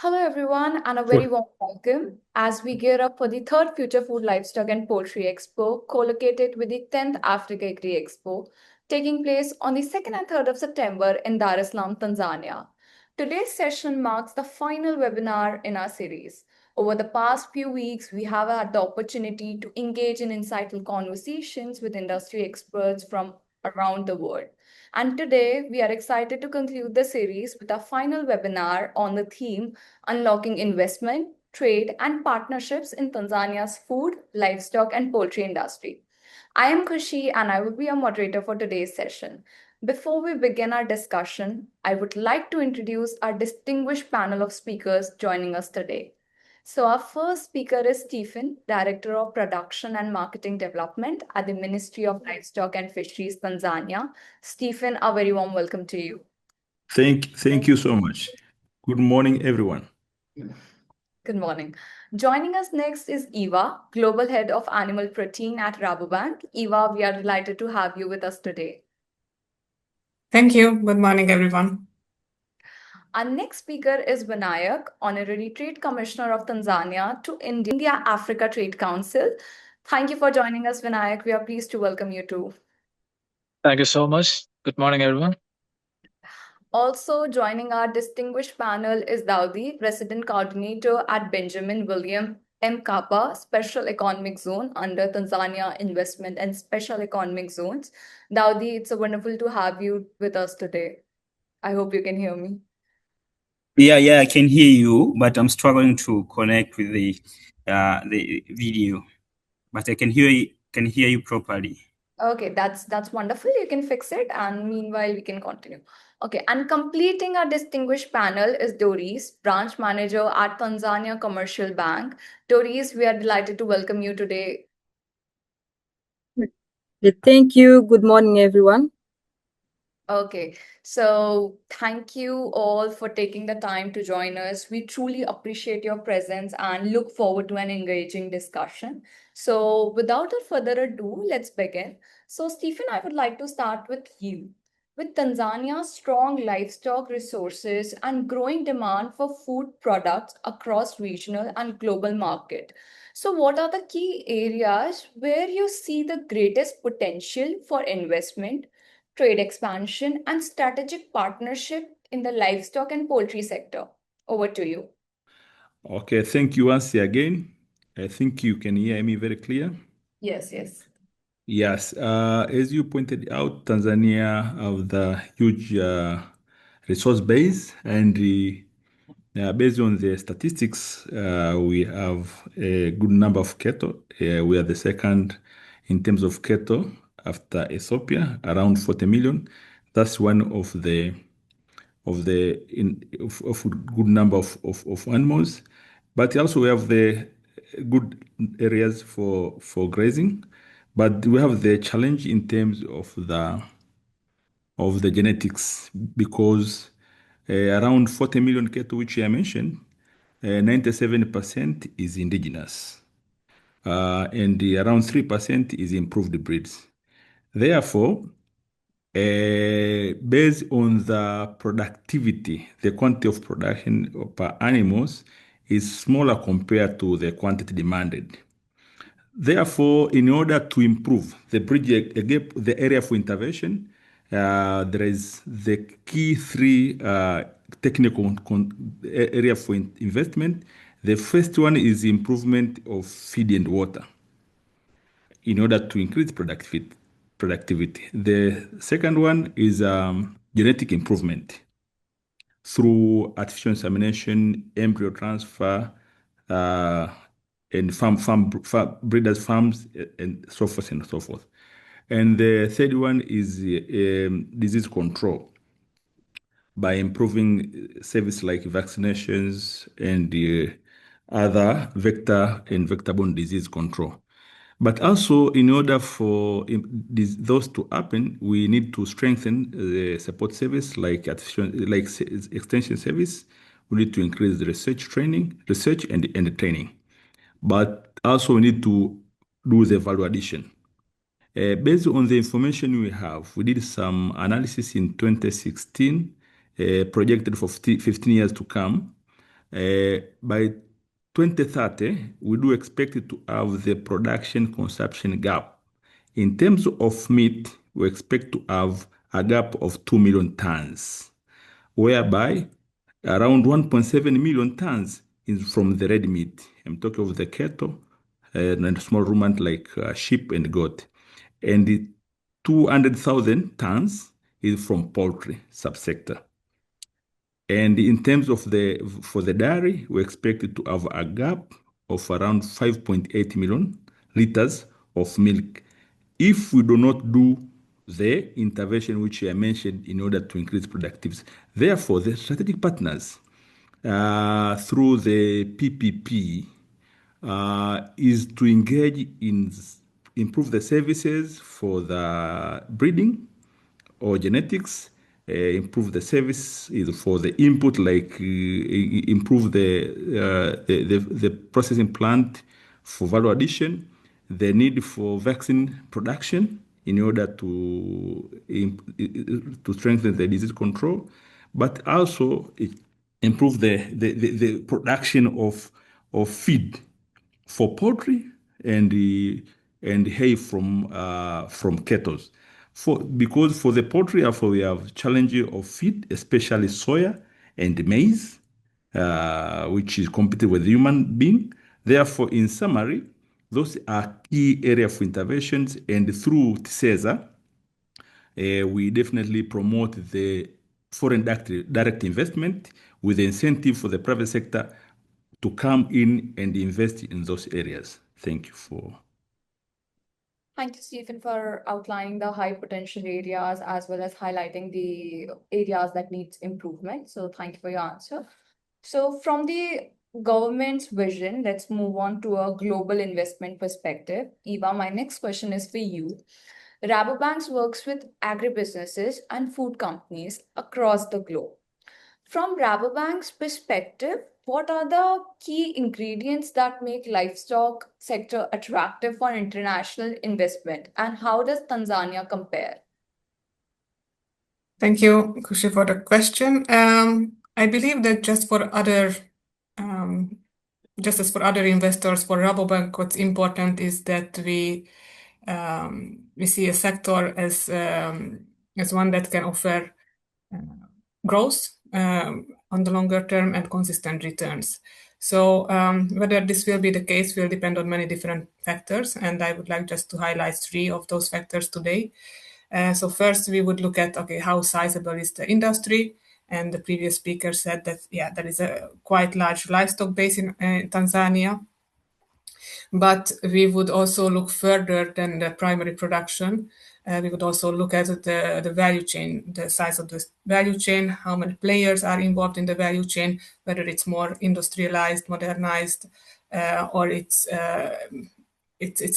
Hello, everyone, and a very Sure. warm welcome as we gear up for the third Future Food, Livestock, and Poultry Expo, co-located with the 10th Africa Agri Expo, taking place on the 2nd and 3rd of September in Dar es Salaam, Tanzania. Today's session marks the final webinar in our series. Over the past few weeks, we have had the opportunity to engage in insightful conversations with industry experts from around the world. And today, we are excited to conclude the series with our final webinar on the theme Unlocking Investment, Trade, and Partnerships in Tanzania's Food, Livestock, and Poultry Industry. I am Kushi, and I will be your moderator for today's session. Before we begin our discussion, I would like to introduce our distinguished panel of speakers joining us today. So, our first speaker is Stephen, Director of Production and Marketing Development at the Ministry of Livestock and Fisheries, Tanzania. Stephen, a very warm welcome to you. Thank you so much. Good morning, everyone. Good morning. Joining us next is Eva, Global Head of Animal Protein at Rabobank. Eva, we are delighted to have you with us today. Thank you. Good morning, everyone. Our next speaker is Vinayak, Honorary Trade Commissioner of Tanzania to India Africa Trade Council. Thank you for joining us, Vinayak. We are pleased to welcome you too. Thank you so much. Good morning, everyone. Also joining our distinguished panel is Daudi, Resident Coordinator at Benjamin William Mkapa Special Economic Zone under Tanzania Investment and Special Economic Zones. Daudi, it's a wonderful to have you with us today. I hope you can hear me. Yeah, I can hear you, but I'm struggling to connect with the video. But I can hear you properly. Okay, that's wonderful. You can fix it, and meanwhile we can continue. Okay, and completing our distinguished panel is Doris, branch manager at Tanzania Commercial Bank. Doris, we are delighted to welcome you today. Thank you. Good morning, everyone. Okay, so thank you all for taking the time to join us. We truly appreciate your presence and look forward to an engaging discussion. So, without further ado, let's begin. So, Stephen, I would like to start with you. With Tanzania's strong livestock resources and growing demand for food products across regional and global market. So, what are the key areas where you see the greatest potential for investment, trade expansion, and strategic partnership in the livestock and poultry sector? Over to you. Okay, thank you once again. I think you can hear me very clear. Yes, yes. Yes, as you pointed out, Tanzania have the huge resource base, and based on the statistics, we have a good number of cattle. We are the second in terms of cattle after Ethiopia, around 40 million. That's one of good number of animals. But also we have the good areas for grazing. But we have the challenge in terms of the genetics because around 40 million cattle, which I mentioned, 97% is indigenous, and around 3% is improved breeds. Therefore, based on the productivity, the quantity of production per animals is smaller compared to the quantity demanded. Therefore, in order to improve the bridge gap, the area for intervention, there is the key three technical area for investment. The first one is improvement of feed and water in order to increase productivity. The second one is genetic improvement through artificial insemination, embryo transfer, and breeders farms, and so forth and so forth. And the third one is disease control by improving service like vaccinations and other vector and vector-borne disease control. But also, in order for those to happen, we need to strengthen the support service like extension service. We need to increase the research and training. But also we need to do the value addition. Based on the information we have, we did some analysis in 2016, projected for 15 years to come. By 2030, we do expect to have the production consumption gap. In terms of meat, we expect to have a gap of 2 million tons, whereby around 1.7 million tons is from the red meat. I'm talking of the cattle and small ruminant like sheep and goat. And the 200,000 tons is from poultry subsector. And in terms of for the dairy, we expect to have a gap of around 5.8 million liters of milk if we do not do the intervention which I mentioned in order to increase productivity. Therefore, the strategic partners through the PPP is to engage in improve the services for the breeding or genetics, improve the service for the input, like improve the processing plant for value addition, the need for vaccine production in order to strengthen the disease control, but also improve the production of feed for poultry and hay from cattle. Because for the poultry, we have challenges of feed, especially soya and maize, which is competing with human being. Therefore, in summary, those are key areas for interventions, and through TISEZA, we definitely promote the foreign direct investment with the incentive for the private sector to come in and invest in those areas. Thank you for. Thank you, Stephen, for outlining the high potential areas as well as highlighting the areas that needs improvement. So thank you for your answer. So from the government's vision, let's move on to a global investment perspective. Eva, my next question is for you. Rabobank works with agribusinesses and food companies across the globe. From Rabobank's perspective, what are the key ingredients that make livestock sector attractive for international investment, and how does Tanzania compare? Thank you, Kushi, for the question. I believe that just as for other investors, for Rabobank, what's important is that we see a sector as one that can offer growth on the longer term and consistent returns. So whether this will be the case will depend on many different factors, and I would like just to highlight 3 of those factors today. So first, we would look at, how sizable is the industry? And the previous speaker said that, there is a quite large livestock base in Tanzania. But we would also look further than the primary production. We would also look at the value chain, the size of the value chain, how many players are involved in the value chain, whether it's more industrialized, modernized, or it's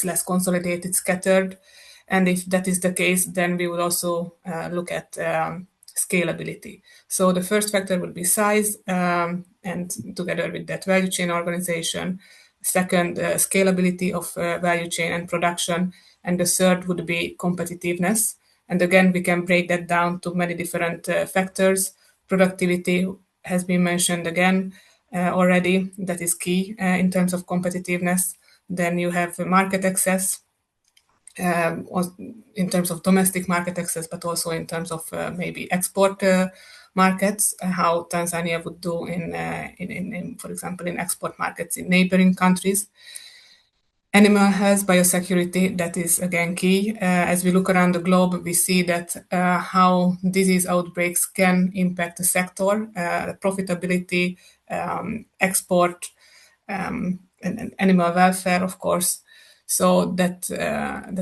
less consolidated, scattered. And if that is the case, then we would also look at scalability. So the first factor would be size, and together with that value chain organization. Second, scalability of value chain and production. And the third would be competitiveness. And again, we can break that down to many different factors. Productivity has been mentioned again already. That is key in terms of competitiveness. Then you have market access, in terms of domestic market access, but also in terms of maybe export markets, how Tanzania would do in, for example, in export markets in neighboring countries. Animal health, biosecurity, that is again key. As we look around the globe, we see that how disease outbreaks can impact the sector, profitability, export, and animal welfare, of course. So that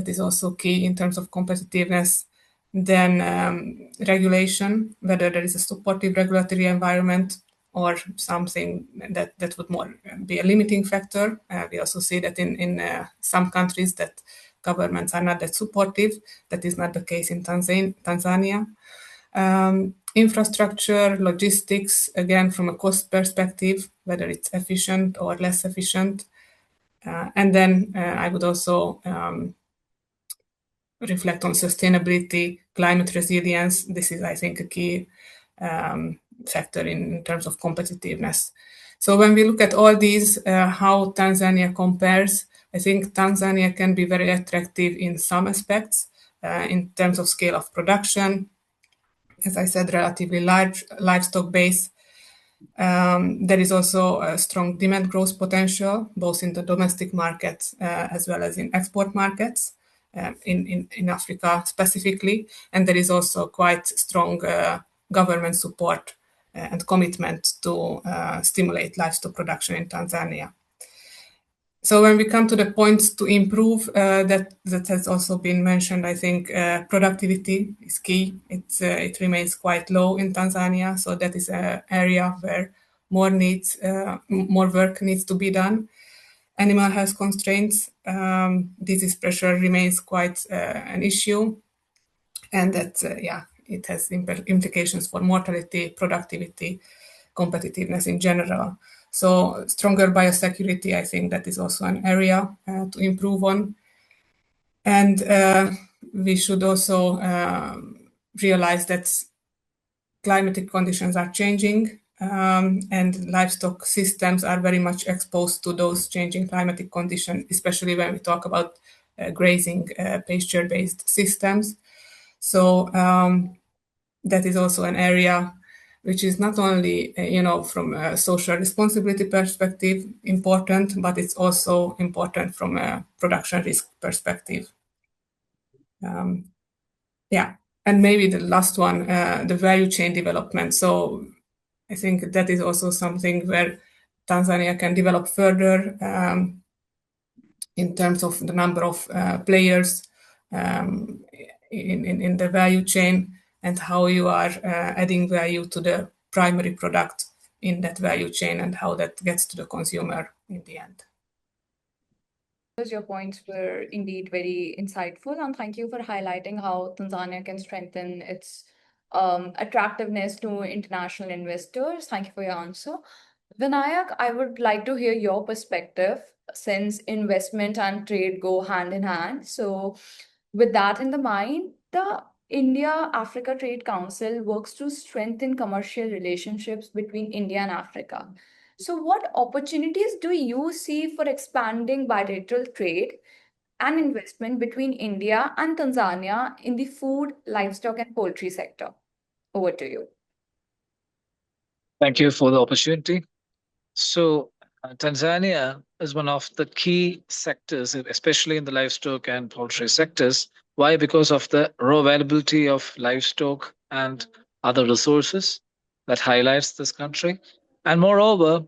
is also key in terms of competitiveness. Then regulation, whether there is a supportive regulatory environment or something that would more be a limiting factor. We also see that in some countries that governments are not that supportive. That is not the case in Tanzania. Infrastructure, logistics, again, from a cost perspective, whether it's efficient or less efficient. And then I would also reflect on sustainability, climate resilience. This is, I think, a key factor in terms of competitiveness. So when we look at all these, how Tanzania compares, I think Tanzania can be very attractive in some aspects, in terms of scale of production. As I said, relatively large livestock base. There is also a strong demand growth potential, both in the domestic markets as well as in export markets, in Africa specifically. And there is also quite strong government support and commitment to stimulate livestock production in Tanzania. So when we come to the points to improve, that has also been mentioned. I think productivity is key. It remains quite low in Tanzania, so that is an area where more work needs to be done. Animal health constraints, disease pressure remains quite an issue, and that it has implications for mortality, productivity, competitiveness in general. So stronger biosecurity, I think that is also an area to improve on. And we should also realize that climatic conditions are changing, and livestock systems are very much exposed to those changing climatic conditions, especially when we talk about grazing pasture-based systems. So that is also an area which is not only, from a social responsibility perspective important, but it's also important from a production risk perspective. And maybe the last one, the value chain development. So I think that is also something where Tanzania can develop further in terms of the number of players in the value chain, and how you are adding value to the primary product in that value chain, and how that gets to the consumer in the end. Your points were indeed very insightful, and thank you for highlighting how Tanzania can strengthen its attractiveness to international investors. Thank you for your answer. Vinayak, I would like to hear your perspective, since investment and trade go hand in hand. So, with that in the mind, the India-Africa Trade Council works to strengthen commercial relationships between India and Africa. So, what opportunities do you see for expanding bilateral trade and investment between India and Tanzania in the food, livestock, and poultry sector? Over to you. Thank you for the opportunity. So Tanzania is one of the key sectors, especially in the livestock and poultry sectors. Why? Because of the raw availability of livestock and other resources that highlights this country. And moreover,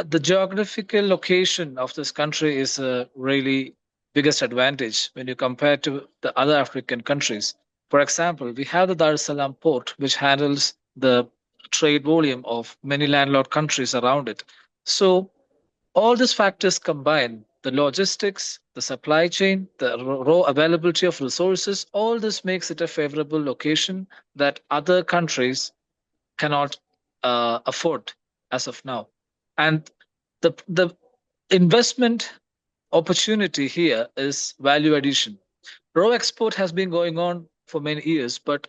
the geographical location of this country is a really biggest advantage when you compare to the other African countries. For example, we have the Dar es Salaam port, which handles the trade volume of many landlocked countries around it. So all these factors combined, the logistics, the supply chain, the raw availability of resources, all this makes it a favorable location that other countries cannot afford as of now. And the investment opportunity here is value addition. Raw export has been going on for many years, but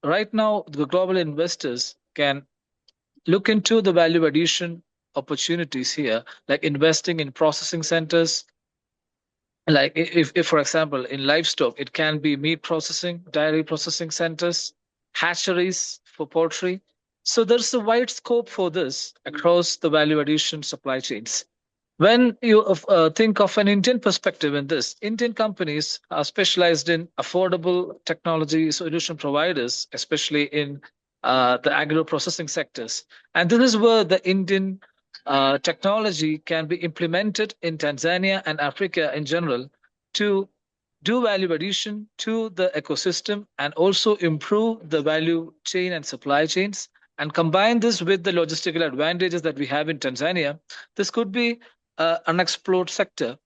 right now the global investors can look into the value addition opportunities here, like investing in processing centers. Like if for example, in livestock, it can be meat processing, dairy processing centers, hatcheries for poultry. So there's a wide scope for this across the value addition supply chains. When you think of an Indian perspective in this, Indian companies are specialized in affordable technology solution providers, especially in the agro-processing sectors. And this is where the Indian technology can be implemented in Tanzania and Africa in general to do value addition to the ecosystem and also improve the value chain and supply chains. And combine this with the logistical advantages that we have in Tanzania, this could be unexplored sector.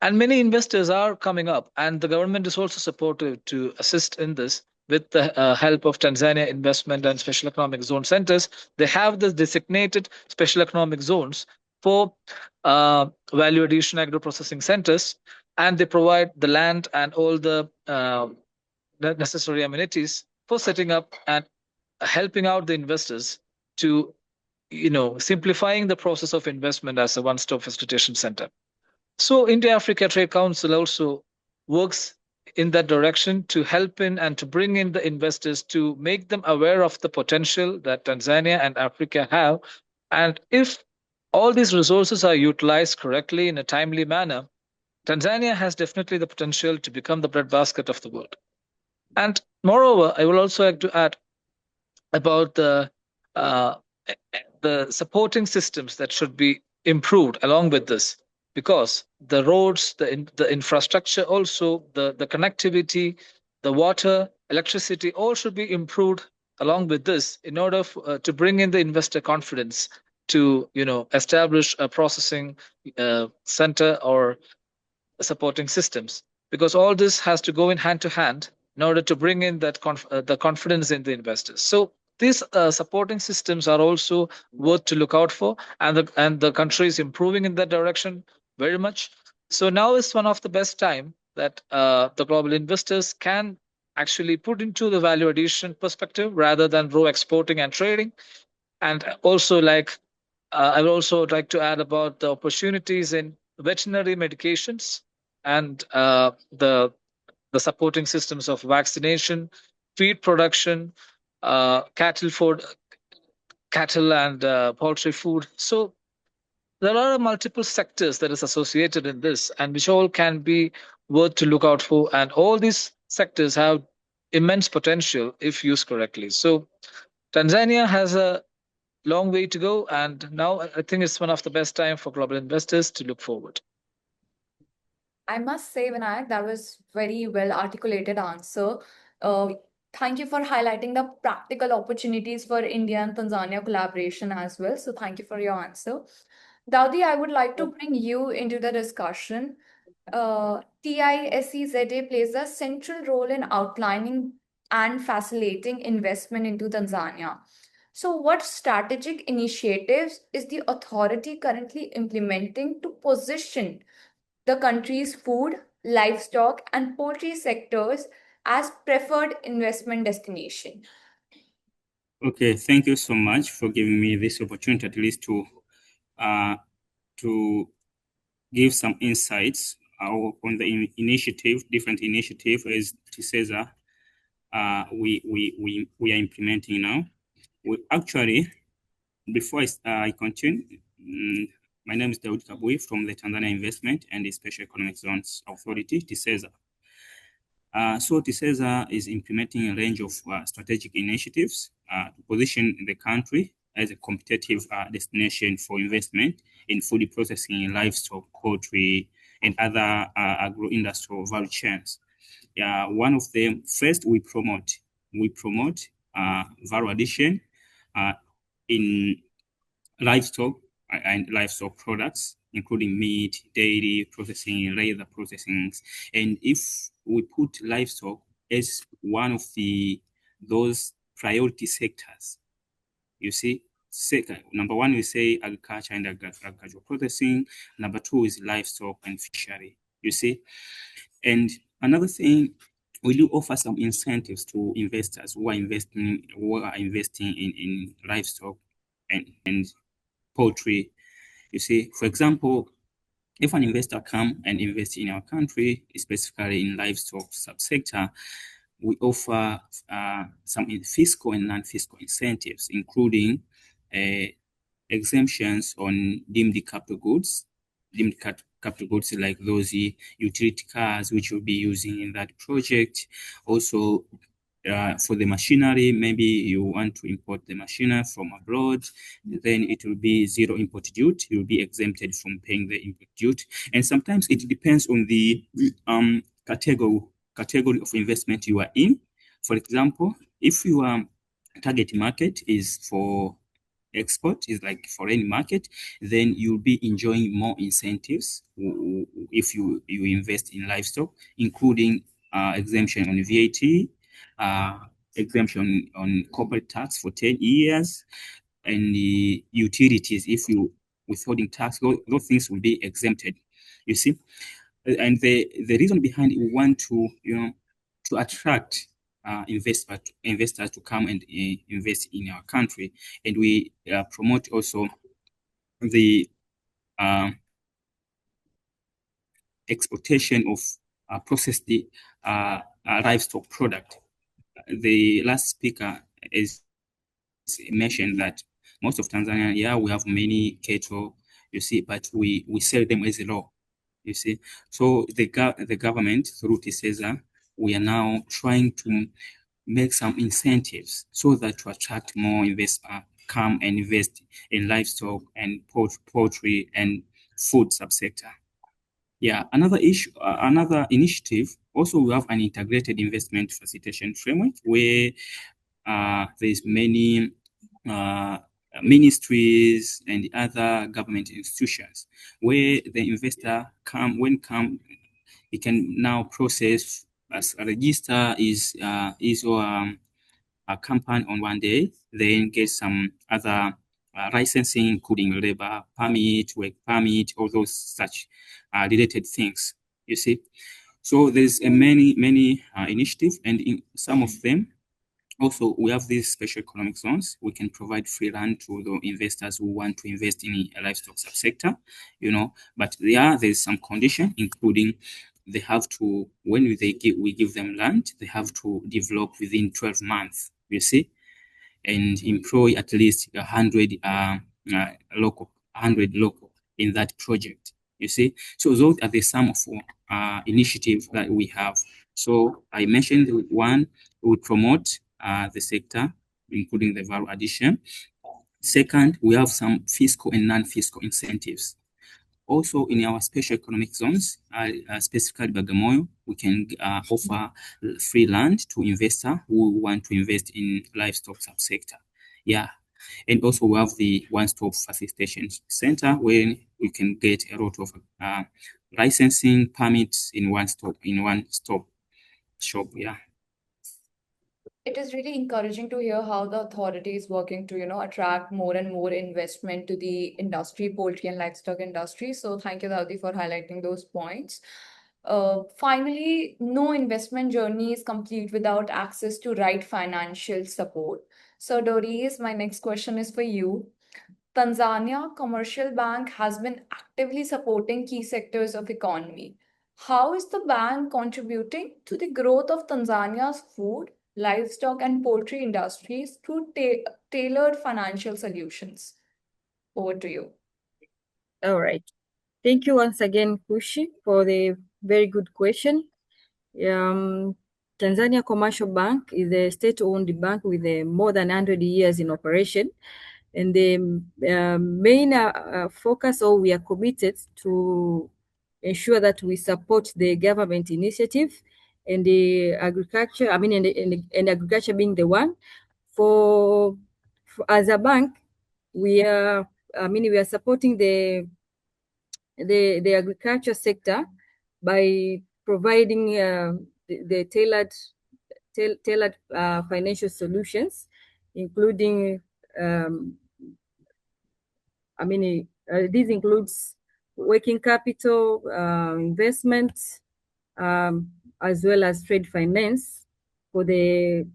And many investors are coming up, and the government is also supportive to assist in this with the help of Tanzania Investment and Special Economic Zone Centers. They have the designated special economic zones for value addition agro-processing centers, and they provide the land and all the necessary amenities for setting up and helping out the investors to simplifying the process of investment as a one-stop facilitation center. So India-Africa Trade Council also works in that direction to help in and to bring in the investors, to make them aware of the potential that Tanzania and Africa have. And if all these resources are utilized correctly in a timely manner, Tanzania has definitely the potential to become the breadbasket of the world. And moreover, I would also like to add about uh, the supporting systems that should be improved along with this, because the roads, the infrastructure, also the connectivity, the water, electricity, all should be improved along with this in order to bring in the investor confidence to establish a processing center or supporting systems, because all this has to go in hand to hand in order to bring in that the confidence in the investors. So these supporting systems are also worth to look out for, and the country is improving in that direction very much. So now is one of the best time that the global investors can actually put into the value addition perspective rather than raw exporting and trading. And also, I would also like to add about the opportunities in veterinary medications and the supporting systems of vaccination, feed production, cattle and poultry food. So there are multiple sectors that is associated in this, and which all can be worth to look out for. And all these sectors have immense potential if used correctly. So Tanzania has a long way to go, and now I think it's one of the best time for global investors to look forward. I must say, Vinayak, that was very well articulated answer. Thank you for highlighting the practical opportunities for India and Tanzania collaboration as well. So thank you for your answer. Daudi, I would like to bring you into the discussion. TISEZA plays a central role in outlining and facilitating investment into Tanzania. So, what strategic initiatives is the authority currently implementing to position the country's food, livestock, and poultry sectors as preferred investment destination? Okay, thank you so much for giving me this opportunity at least to give some insights on the different initiative as TISEZA we are implementing now. We actually, before I continue, my name is Daudi Kabui from the Tanzania Investment and the Special Economic Zones Authority, TISEZA. So TISEZA is implementing a range of strategic initiatives to position the country as a competitive destination for investment in food processing, livestock, poultry, and other agro-industrial value chains. One of them, first, we promote value addition in livestock and livestock products, including meat, dairy processing, leather processing. And if we put livestock as one of those priority sectors, you see, number one, we say agriculture and agricultural processing. Number two is livestock and fishery, you see. And another thing, we do offer some incentives to investors who are investing in livestock and poultry. You see, for example, if an investor come and invest in our country, specifically in livestock subsector, we offer some fiscal and non-fiscal incentives, including exemptions on deemed capital goods. Deemed capital goods like those utility cars which you'll be using in that project. Also, for the machinery, maybe you want to import the machinery from abroad, then it will be zero import duty. You'll be exempted from paying the import duty. And sometimes it depends on the category of investment you are in. For example, if your target market is for export, is like foreign market, then you'll be enjoying more incentives if you invest in livestock, including exemption on VAT, exemption on corporate tax for 10 years, and the utilities, if you withholding tax, those things will be exempted, you see. And the reason behind it, we want to, to attract investors to come and invest in our country. And we promote also the exportation of processed livestock product. The last speaker is mentioned that most of Tanzania, yeah, we have many cattle, you see, but we sell them as raw, you see. So the government through TISEZA, we are now trying to make some incentives so that to attract more investors come and invest in livestock and poultry and food subsector. Yeah, another initiative, also we have an integrated investment facilitation framework where there's many ministries and other government institutions where the investor he can now process as a register is a company on one day, then get some other licensing, including labor permit, work permit, all those such related things, you see. So there's many initiatives, and in some of them, also, we have these special economic zones. We can provide free land to the investors who want to invest in a livestock subsector, you know. But there's some condition, including they have to, when we give them land, they have to develop within 12 months, you see, and employ at least 100 local in that project, you see. So those are the some of initiatives that we have. So I mentioned one, we promote the sector, including the value addition. Second, we have some fiscal and non-fiscal incentives. Also, in our special economic zones, specifically Bagamoyo, we can offer free land to investors who want to invest in livestock subsector. Yeah, and also we have the one-stop facilitation center where we can get a lot of licensing permits in one stop shop. Yeah. It is really encouraging to hear how the authority is working to, attract more and more investment to the industry, poultry and livestock industry. So thank you, Daudi, for highlighting those points. Finally, no investment journey is complete without access to right financial support. So Doris, my next question is for you. Tanzania Commercial Bank has been actively supporting key sectors of economy. How is the bank contributing to the growth of Tanzania's food, livestock, and poultry industries through tailored financial solutions? Over to you. All right. Thank you once again, Kushi, for the very good question. Tanzania Commercial Bank is a state-owned bank with more than 100 years in operation. And the main focus, or we are committed to ensure that we support the government initiative and the agriculture, and agriculture being the one. For as a bank, we are supporting the agriculture sector by providing the tailored financial solutions, including this includes working capital, investments, as well as trade finance for the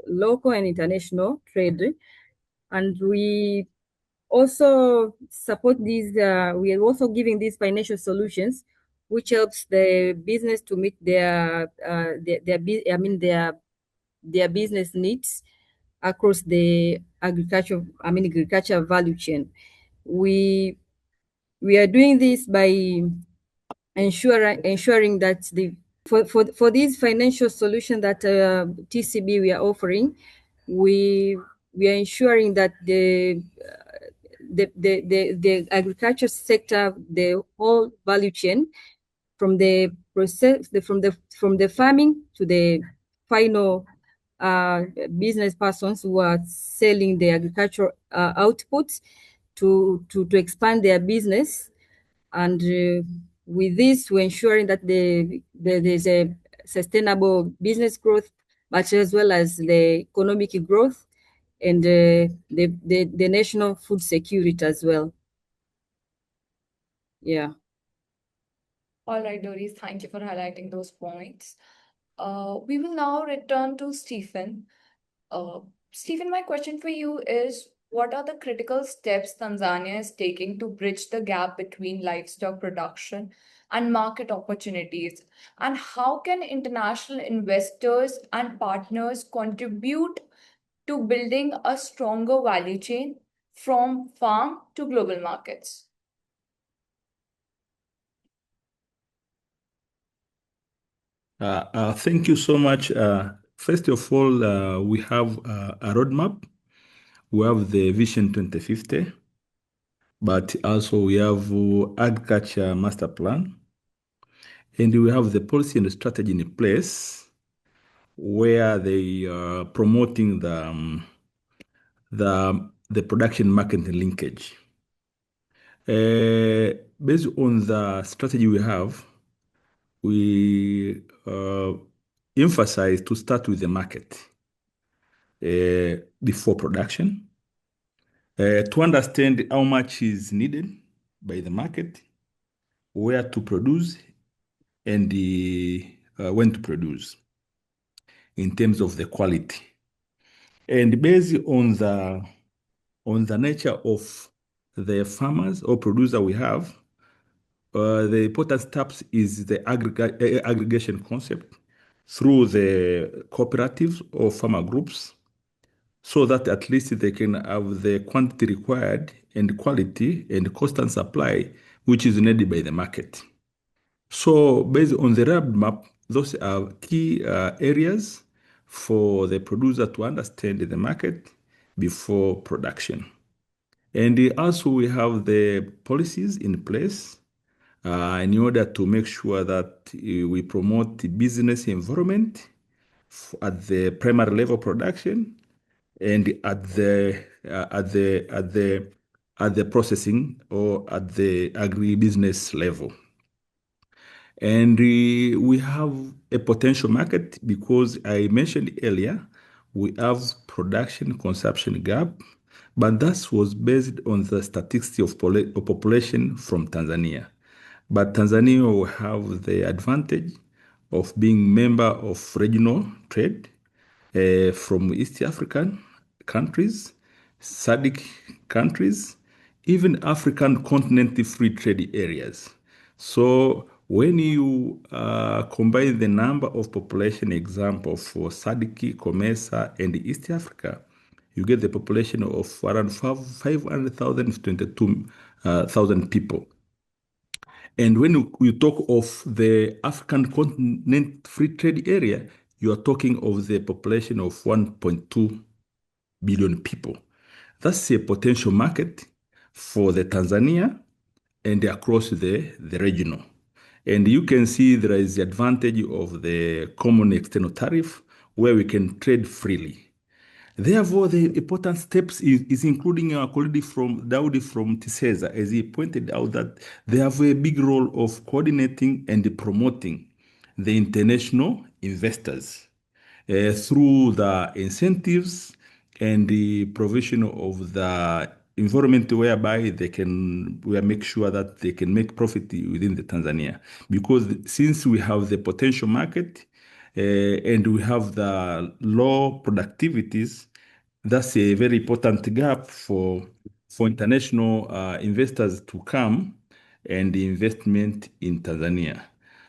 local and international trade. And we also support these, we are also giving these financial solutions, which helps the business to meet their business needs across the agriculture value chain. We are doing this by ensuring that for these financial solutions that TCB we are offering, we are ensuring that the agriculture sector, the whole value chain, from the process, from the farming to the final business persons who are selling the agricultural outputs to expand their business. And with this, we're ensuring that there's a sustainable business growth, but as well as the economic growth and the national food security as well. Yeah. All right, Doris, thank you for highlighting those points. We will now return to Stephen. Stephen, my question for you is, what are the critical steps Tanzania is taking to bridge the gap between livestock production and market opportunities? And how can international investors and partners contribute to building a stronger value chain from farm to global markets? Thank you so much. First of all, we have a roadmap. We have the Vision 2050, but also we have Agriculture Master Plan, and we have the policy and strategy in place where they are promoting the production market linkage. Based on the strategy we have, we emphasize to start with the market before production, to understand how much is needed by the market, where to produce, and when to produce in terms of the quality. And based on the nature of the farmers or producer we have, the important steps is the aggregation concept through the cooperatives or farmer groups, so that at least they can have the quantity required and quality and constant supply, which is needed by the market. So based on the roadmap, those are key areas for the producer to understand the market before production. And also we have the policies in place in order to make sure that we promote the business environment at the primary level production and at the processing or at the agribusiness level. And we have a potential market because I mentioned earlier, we have production consumption gap, but that was based on the statistics of population from Tanzania. But Tanzania will have the advantage of being member of regional trade from East African countries, SADC countries, even African continent free trade areas. So when you combine the number of population example for SADC, COMESA, and East Africa, you get the population of around 500,000 to 22,000 people. And when you talk of the African continent free trade area, you are talking of the population of 1.2 billion people. That's a potential market for the Tanzania and across the regional. And you can see there is the advantage of the common external tariff where we can trade freely. Therefore, the important steps is including our colleague from Daudi from TISEZA, as he pointed out that they have a big role of coordinating and promoting the international investors through the incentives and the provision of the environment whereby we make sure that they can make profit within the Tanzania. Because since we have the potential market and we have the low productivities, that's a very important gap for international investors to come and the investment in Tanzania.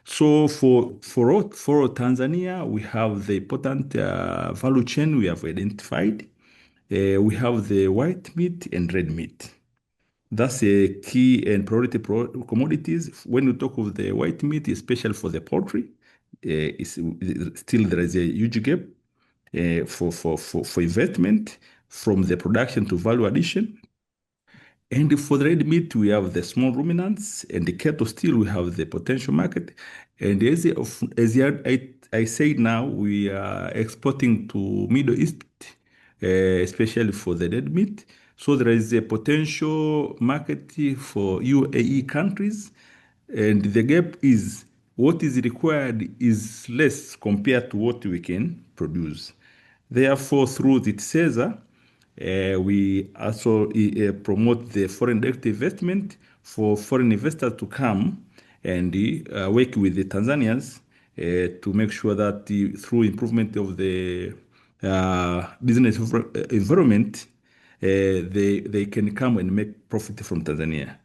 So for Tanzania, we have the important value chain we have identified. We have the white meat and red meat. That's a key and priority commodities. When you talk of the white meat, especially for the poultry, still there is a huge gap for investment from the production to value addition. And for the red meat, we have the small ruminants, and the cattle still we have the potential market. And as I say now, we are exporting to Middle East, especially for the red meat. So there is a potential market for UAE countries, and the gap is what is required is less compared to what we can produce. Therefore, through the TISEZA, we also promote the foreign direct investment for foreign investors to come and work with the Tanzanians to make sure that through improvement of the business environment, they can come and make profit from Tanzania.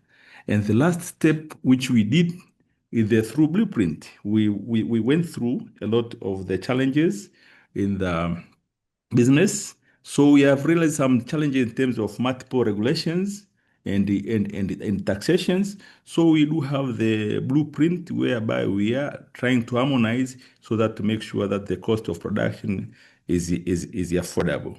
And the last step, which we did, is the through blueprint. We went through a lot of the challenges in the business. So we have realized some challenges in terms of multiple regulations and taxations. So we do have the blueprint whereby we are trying to harmonize so that to make sure that the cost of production is affordable.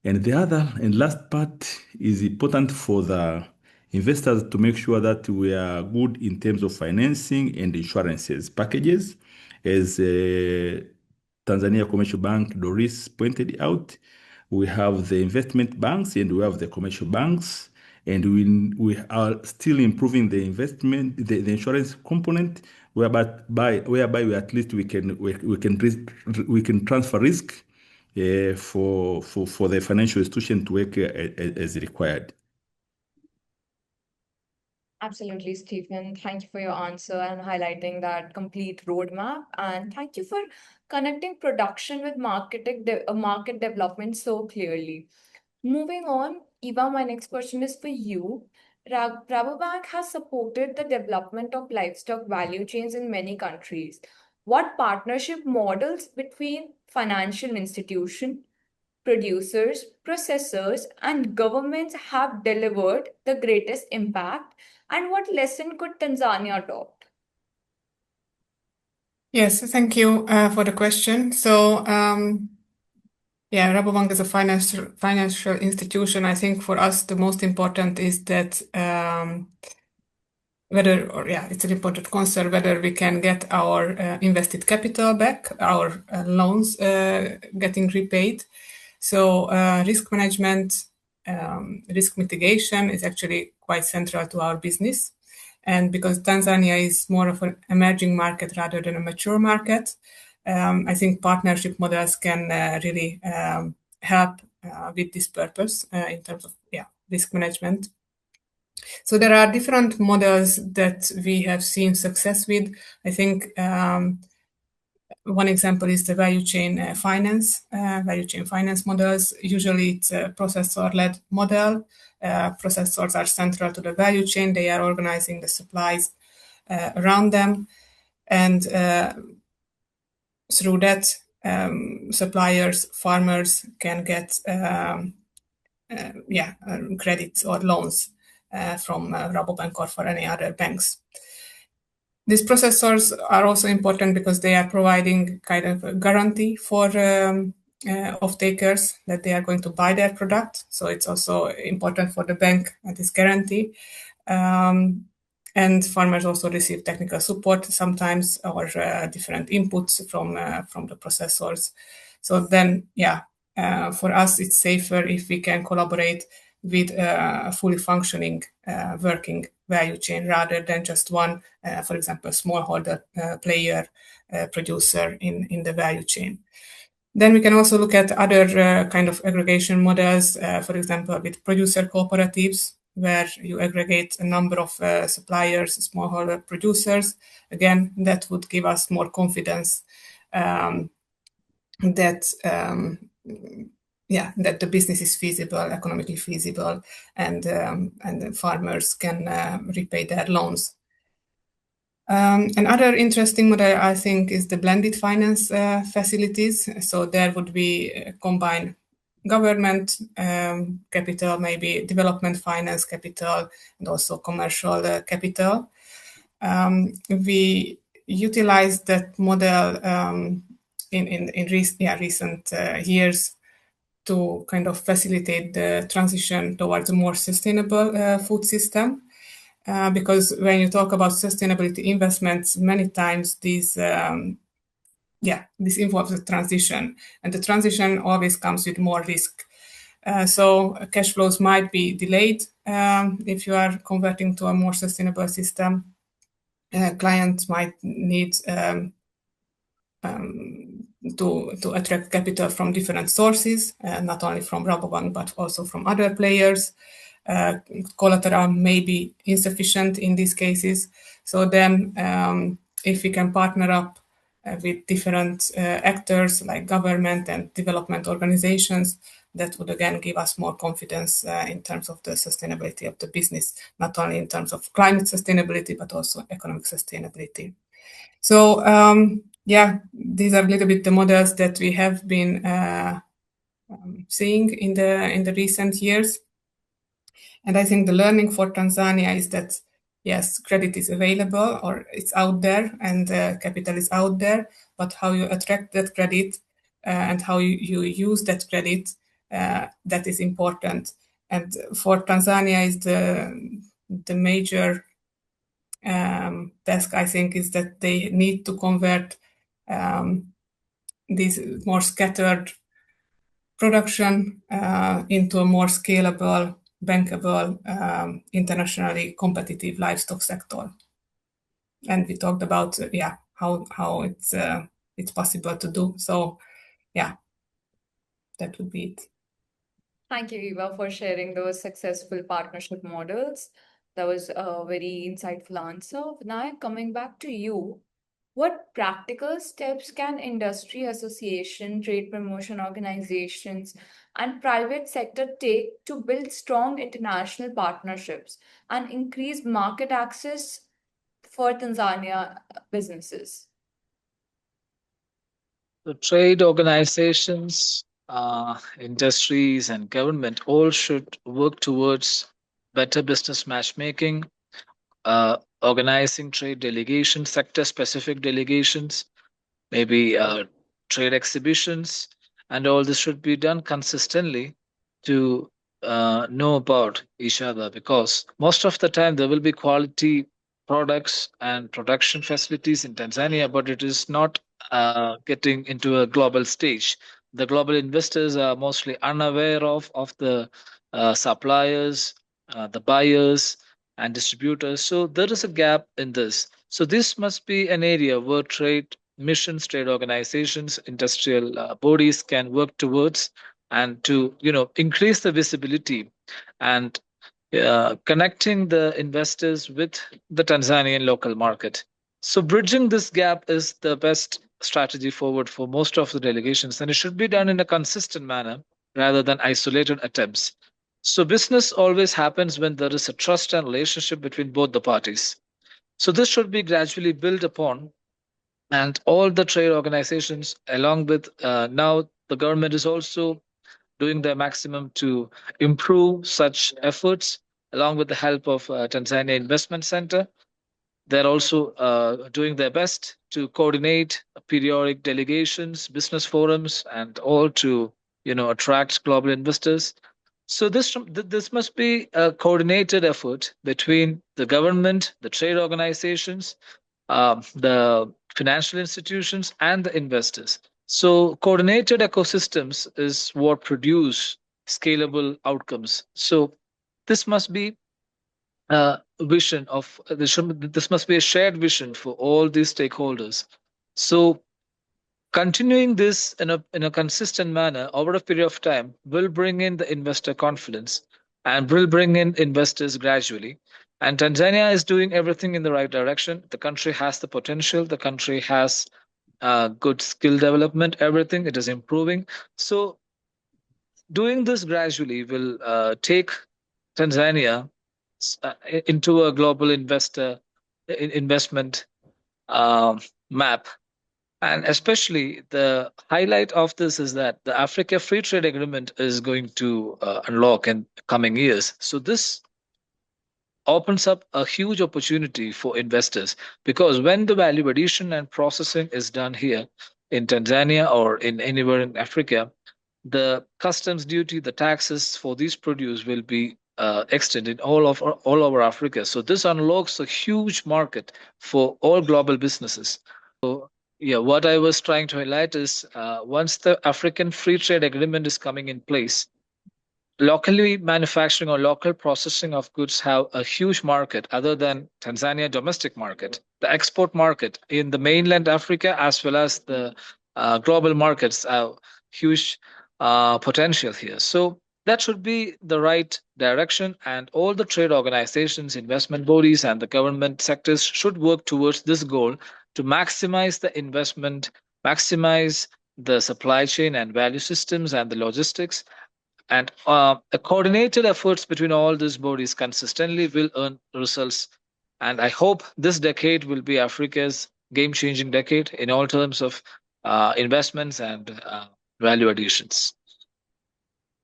And the other and last part is important for the investors to make sure that we are good in terms of financing and insurances packages. As Tanzania Commercial Bank, Doris pointed out, we have the investment banks and we have the commercial banks, and we are still improving the investment, the insurance component, whereby we at least we can transfer risk for the financial institution to work as required. Absolutely, Stephen. Thank you for your answer and highlighting that complete roadmap. And thank you for connecting production with market development so clearly. Moving on, Eva, my next question is for you. Rabobank has supported the development of livestock value chains in many countries. What partnership models between financial institutions, producers, processors, and governments have delivered the greatest impact, and what lesson could Tanzania adopt? Yes, thank you for the question. So, yeah, Rabobank is a financial institution. I think for us the most important is that it's an important concern whether we can get our invested capital back, our loans getting repaid. So risk management, risk mitigation is actually quite central to our business. And because Tanzania is more of an emerging market rather than a mature market, I think partnership models can really help with this purpose in terms of risk management. So there are different models that we have seen success with. I think one example is the value chain finance models. Usually it's a processor-led model. Processors are central to the value chain. They are organizing the supplies around them. And through that, suppliers, farmers can get credits or loans from Rabobank or for any other banks. These processors are also important because they are providing kind of a guarantee for off-takers that they are going to buy their product. So it's also important for the bank, this guarantee. And farmers also receive technical support sometimes or different inputs from the processors. So then, for us, it's safer if we can collaborate with a fully functioning, working value chain rather than just one, for example, smallholder player, producer in the value chain. Then we can also look at other kind of aggregation models, for example, with producer cooperatives, where you aggregate a number of suppliers, smallholder producers. Again, that would give us more confidence that the business is feasible, economically feasible, and the farmers can repay their loans. Another interesting model, I think, is the blended finance facilities. So there would be combined government capital, maybe development finance capital, and also commercial capital. We utilized that model in recent years to kind of facilitate the transition towards a more sustainable food system. Because when you talk about sustainability investments, many times this involves a transition, and the transition always comes with more risk. So cash flows might be delayed if you are converting to a more sustainable system. Clients might need to attract capital from different sources, not only from Rabobank, but also from other players. Collateral may be insufficient in these cases. So then if we can partner up with different actors like government and development organizations that would again give us more confidence in terms of the sustainability of the business, not only in terms of climate sustainability, but also economic sustainability. So yeah, these are a little bit the models that we have been seeing in the recent years. And I think the learning for Tanzania is that, yes, credit is available or it's out there and capital is out there, but how you attract that credit and how you use that credit, that is important. And for Tanzania is the major task, I think, is that they need to convert this more scattered production into a more scalable, bankable, internationally competitive livestock sector. And we talked about how it's possible to do. So yeah, that would be it. Thank you, Eva, for sharing those successful partnership models. That was a very insightful answer. Vinayak, coming back to you, what practical steps can industry association, trade promotion organizations, and private sector take to build strong international partnerships and increase market access for Tanzania businesses? The trade organizations, industries, and government all should work towards better business matchmaking, organizing trade delegations, sector-specific delegations, maybe trade exhibitions, and all this should be done consistently to know about each other, because most of the time there will be quality products and production facilities in Tanzania, but it is not getting into a global stage. The global investors are mostly unaware of the suppliers, the buyers, and distributors. So there is a gap in this. So this must be an area where trade missions, trade organizations, industrial bodies can work towards, and to increase the visibility and connecting the investors with the Tanzanian local market. So bridging this gap is the best strategy forward for most of the delegations, and it should be done in a consistent manner rather than isolated attempts. So business always happens when there is a trust and relationship between both the parties. So this should be gradually built upon, and all the trade organizations, along with now the government is also doing their maximum to improve such efforts, along with the help of Tanzania Investment Center. They're also doing their best to coordinate periodic delegations, business forums, and all to attract global investors. So this must be a coordinated effort between the government, the trade organizations, the financial institutions, and the investors. So coordinated ecosystems is what produce scalable outcomes. So this must be a vision of this must be a shared vision for all these stakeholders. So continuing this in a consistent manner over a period of time will bring in the investor confidence and will bring in investors gradually. And Tanzania is doing everything in the right direction. The country has the potential. The country has good skill development. Everything, it is improving. So doing this gradually will take Tanzania into a global investment map. And especially the highlight of this is that the Africa Free Trade Agreement is going to unlock in coming years. So this opens up a huge opportunity for investors, because when the value addition and processing is done here in Tanzania or in anywhere in Africa, the customs duty, the taxes for these produce will be extended all over Africa. So this unlocks a huge market for all global businesses. So yeah, what I was trying to highlight is once the African Free Trade Agreement is coming in place, locally manufacturing or local processing of goods have a huge market other than Tanzania domestic market. The export market in the mainland Africa as well as the global markets have huge potential here. So that should be the right direction, and all the trade organizations, investment bodies, and the government sectors should work towards this goal to maximize the investment, maximize the supply chain and value systems and the logistics. And a coordinated efforts between all these bodies consistently will earn results. And I hope this decade will be Africa's game-changing decade in all terms of investments and value additions.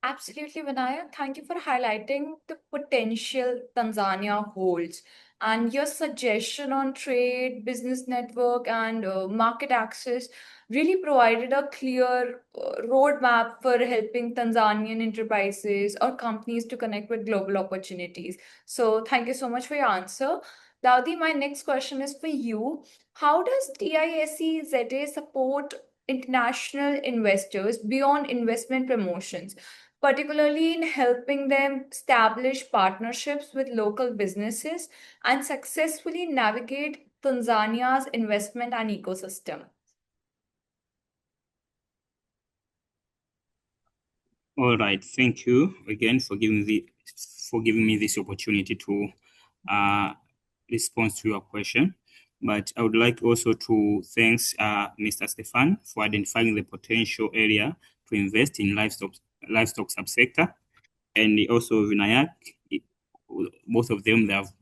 Absolutely, Vinayak. Thank you for highlighting the potential Tanzania holds. And your suggestion on trade, business network, and market access really provided a clear roadmap for helping Tanzanian enterprises or companies to connect with global opportunities. So, thank you so much for your answer. Daudi, my next question is for you. How does TISEZA support international investors beyond investment promotions, particularly in helping them establish partnerships with local businesses and successfully navigate Tanzania's investment and ecosystem? All right, thank you again for giving me this opportunity to respond to your question. But I would like also to thank Mr. Stefan for identifying the potential area to invest in livestock subsector, and also Vinayak. Both of them, they have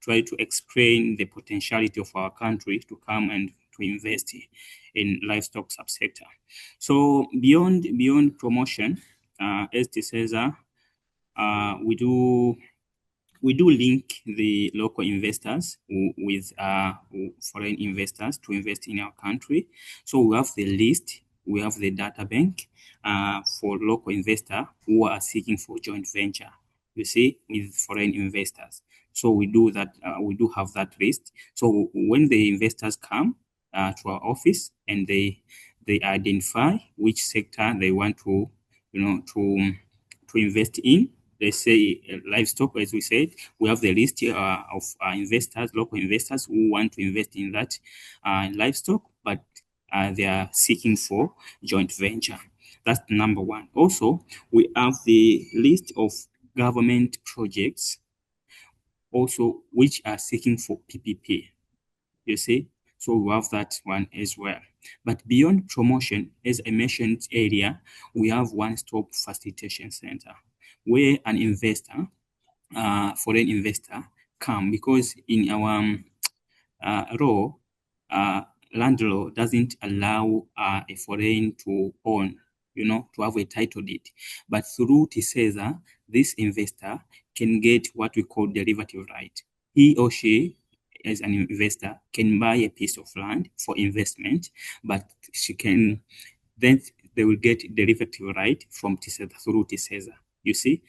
tried to explain the potentiality of our country to come and to invest in livestock subsector. So beyond promotion, as TISEZA, we do link the local investors with foreign investors to invest in our country. So we have the list, we have the data bank for local investors who are seeking for joint venture, you see, with foreign investors. So we do that. We do have that list. So when the investors come to our office and they identify which sector they want to invest in. Let's say livestock, as we said, we have the list of investors, local investors who want to invest in that livestock, but they are seeking for joint venture. That's number one. Also, we have the list of government projects also which are seeking for PPP, you see. So we have that one as well. But beyond promotion, as I mentioned earlier, we have one-stop facilitation center where an investor, foreign investor, come, because in our law, land law doesn't allow a foreign to own, to have a title deed. But through TISEZA, this investor can get what we call derivative right. He or she, as an investor, can buy a piece of land for investment, but then they will get derivative right from TISEZA through TISEZA, you see.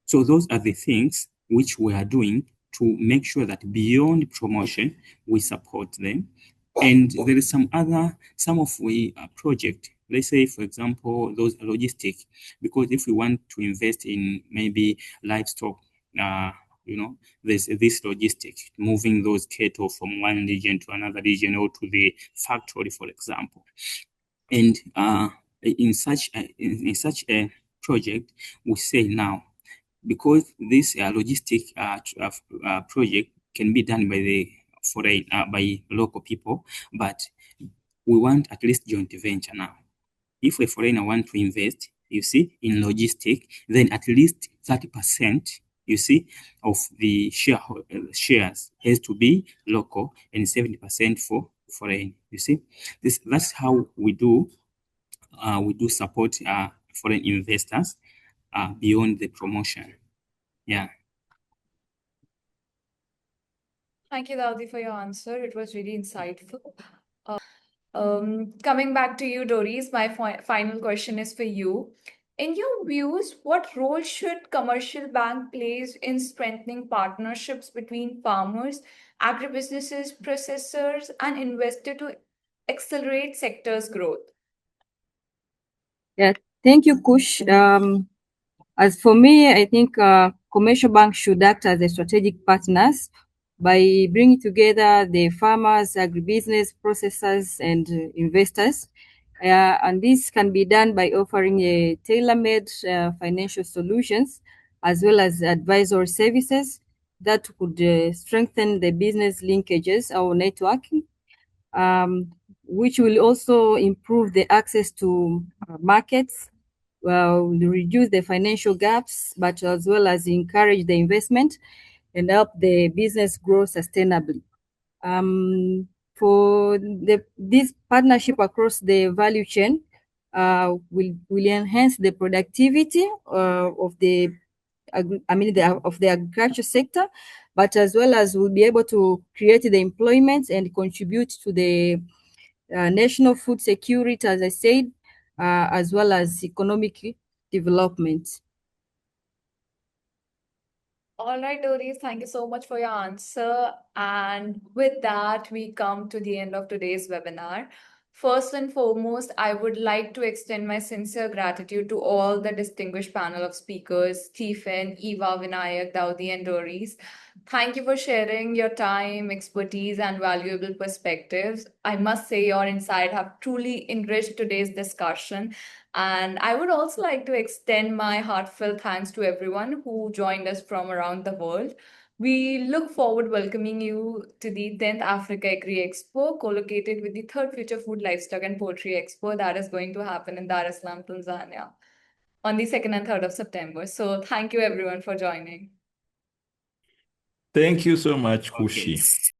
So those are the things which we are doing to make sure that beyond promotion, we support them. And there is some of the project, let's say, for example, those logistics, because if we want to invest in maybe livestock, there's this logistic, moving those cattle from one region to another region or to the factory, for example. And in such a project, we say now, because this logistic project can be done by the foreign, by local people, but we want at least joint venture now. If a foreigner want to invest, you see, in logistic, then at least 30%, you see, of the shares has to be local and 70% for foreign. You see, that's how we do support foreign investors beyond the promotion. Yeah. Thank you, Daudi, for your answer. It was really insightful. Coming back to you, Doris, my final question is for you. In your views, what role should commercial bank plays in strengthening partnerships between farmers, agribusinesses, processors, and investors to accelerate sector's growth? Yeah, thank you, Kush. As for me, I think commercial banks should act as a strategic partners by bringing together the farmers, agribusiness, processors, and investors. And this can be done by offering a tailor-made financial solutions as well as advisory services that could strengthen the business linkages or networking which will also improve the access to markets, reduce the financial gaps, but as well as encourage the investment and help the business grow sustainably. For this partnership across the value chain will enhance the productivity of the agriculture sector, but as well as will be able to create the employment and contribute to the national food security, as I said, as well as economic development. All right, Daudi, thank you so much for your answer. And with that, we come to the end of today's webinar. First and foremost, I would like to extend my sincere gratitude to all the distinguished panel of speakers, Stephen, Eva, Vinayak, Daudi, and Doris. Thank you for sharing your time, expertise, and valuable perspectives. I must say your insight have truly enriched today's discussion. And I would also like to extend my heartfelt thanks to everyone who joined us from around the world. We look forward welcoming you to the 10th Africa Agri Expo, co-located with the 3rd Future Food, Livestock and Poultry Expo that is going to happen in Dar es Salaam, Tanzania on the 2nd and 3rd of September. So thank you everyone for joining. Thank you so much, Kushi. Okay.